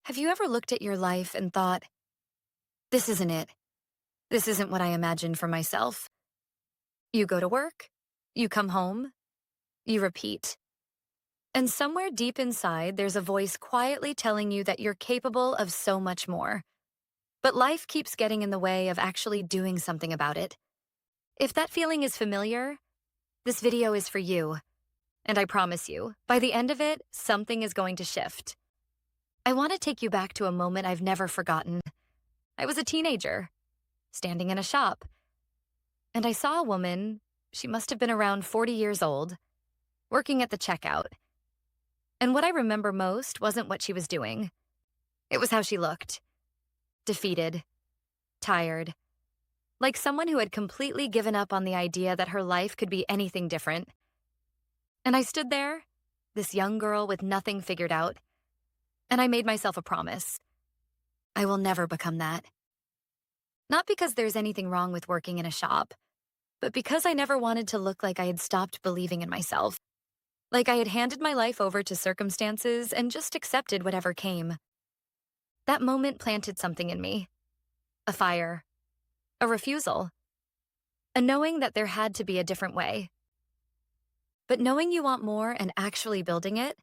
Have you ever looked at your life and thought, this isn't it? This isn't what I imagined for myself. You go to work, you come home, you repeat. And somewhere deep inside, there's a voice quietly telling you that you're capable of so much more. But life keeps getting in the way of actually doing something about it. If that feeling is familiar, this video is for you. And I promise you, by the end of it, something is going to shift. I want to take you back to a moment I've never forgotten. I was a teenager, standing in a shop, and I saw a woman, she must have been around 40 years old, working at the checkout. And what I remember most wasn't what she was doing. It was how she looked. Defeated, tired, like someone who had completely given up on the idea that her life could be anything different. And I stood there, this young girl with nothing figured out, and I made myself a promise. I will never become that. Not because there's anything wrong with working in a shop, but because I never wanted to look like I had stopped believing in myself. Like I had handed my life over to circumstances and just accepted whatever came. That moment planted something in me. A fire. A refusal. A knowing that there had to be a different way. But knowing you want more and actually building it,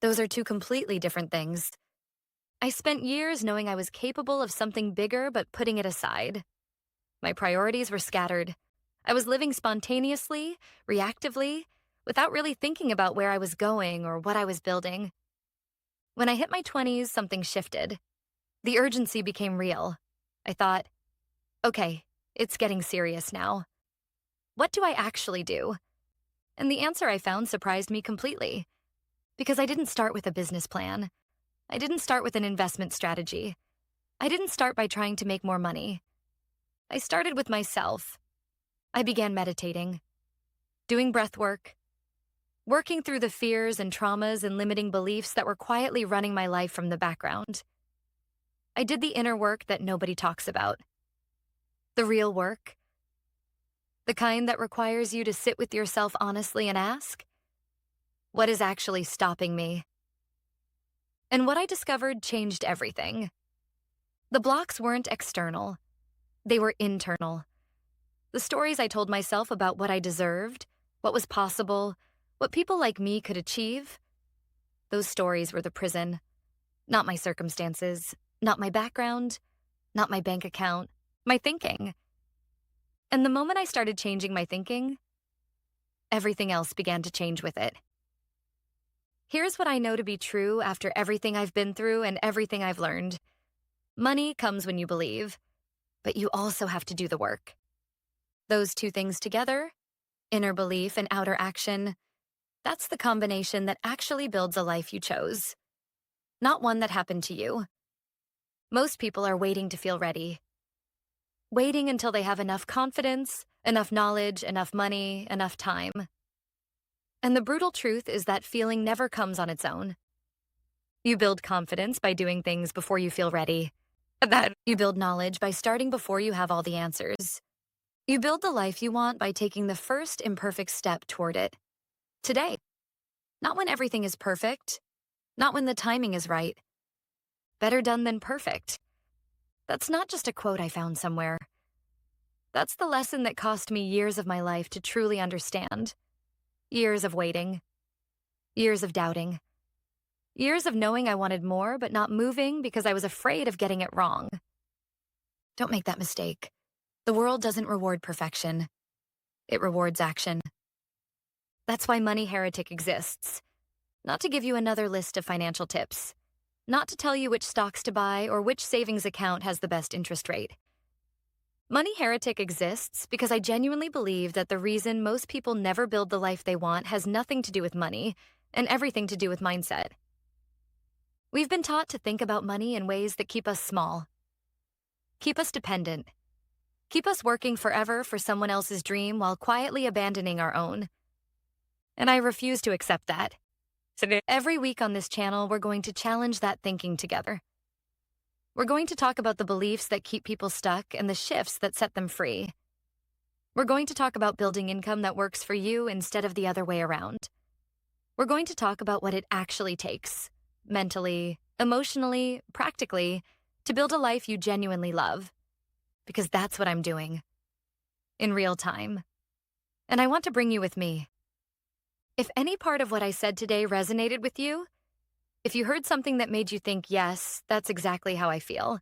those are two completely different things. I spent years knowing I was capable of something bigger but putting it aside. My priorities were scattered. I was living spontaneously, reactively, without really thinking about where I was going or what I was building. When I hit my 20s, something shifted. The urgency became real. I thought, okay, it's getting serious now. What do I actually do? And the answer I found surprised me completely. Because I didn't start with a business plan. I didn't start with an investment strategy. I didn't start by trying to make more money. I started with myself. I began meditating, doing breath work, working through the fears and traumas and limiting beliefs that were quietly running my life from the background. I did the inner work that nobody talks about. The real work. The kind that requires you to sit with yourself honestly and ask, what is actually stopping me? And what I discovered changed everything. The blocks weren't external. They were internal. The stories I told myself about what I deserved, what was possible, what people like me could achieve, those stories were the prison. Not my circumstances, not my background, not my bank account, my thinking. And the moment I started changing my thinking, everything else began to change with it. Here's what I know to be true after everything I've been through and everything I've learned. Money comes when you believe, but you also have to do the work. Those two things together, inner belief and outer action, that's the combination that actually builds a life you chose, not one that happened to you. Most people are waiting to feel ready. Waiting until they have enough confidence, enough knowledge, enough money, enough time. And the brutal truth is that feeling never comes on its own. You build confidence by doing things before you feel ready. That you build knowledge by starting before you have all the answers. You build the life you want by taking the first imperfect step toward it. Today. Not when everything is perfect. Not when the timing is right. Better done than perfect. That's not just a quote I found somewhere. That's the lesson that cost me years of my life to truly understand. Years of waiting. Years of doubting. Years of knowing I wanted more but not moving because I was afraid of getting it wrong. Don't make that mistake. The world doesn't reward perfection. It rewards action. That's why MoneyHeretic exists. Not to give you another list of financial tips. Not to tell you which stocks to buy or which savings account has the best interest rate. MoneyHeretic exists because I genuinely believe that the reason most people never build the life they want has nothing to do with money and everything to do with mindset. We've been taught to think about money in ways that keep us small, keep us dependent, keep us working forever for someone else's dream while quietly abandoning our own. And I refuse to accept that. So every week on this channel, we're going to challenge that thinking together. We're going to talk about the beliefs that keep people stuck and the shifts that set them free. We're going to talk about building income that works for you instead of the other way around. We're going to talk about what it actually takes, mentally, emotionally, practically, to build a life you genuinely love. Because that's what I'm doing. In real time. And I want to bring you with me. If any part of what I said today resonated with you, if you heard something that made you think, yes, that's exactly how I feel,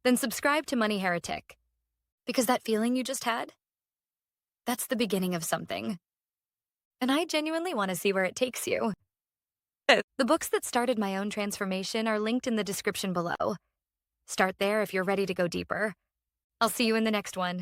then subscribe to Money Heretic. Because that feeling you just had, that's the beginning of something. And I genuinely want to see where it takes you. The books that started my own transformation are linked in the description below. Start there if you're ready to go deeper. I'll see you in the next one.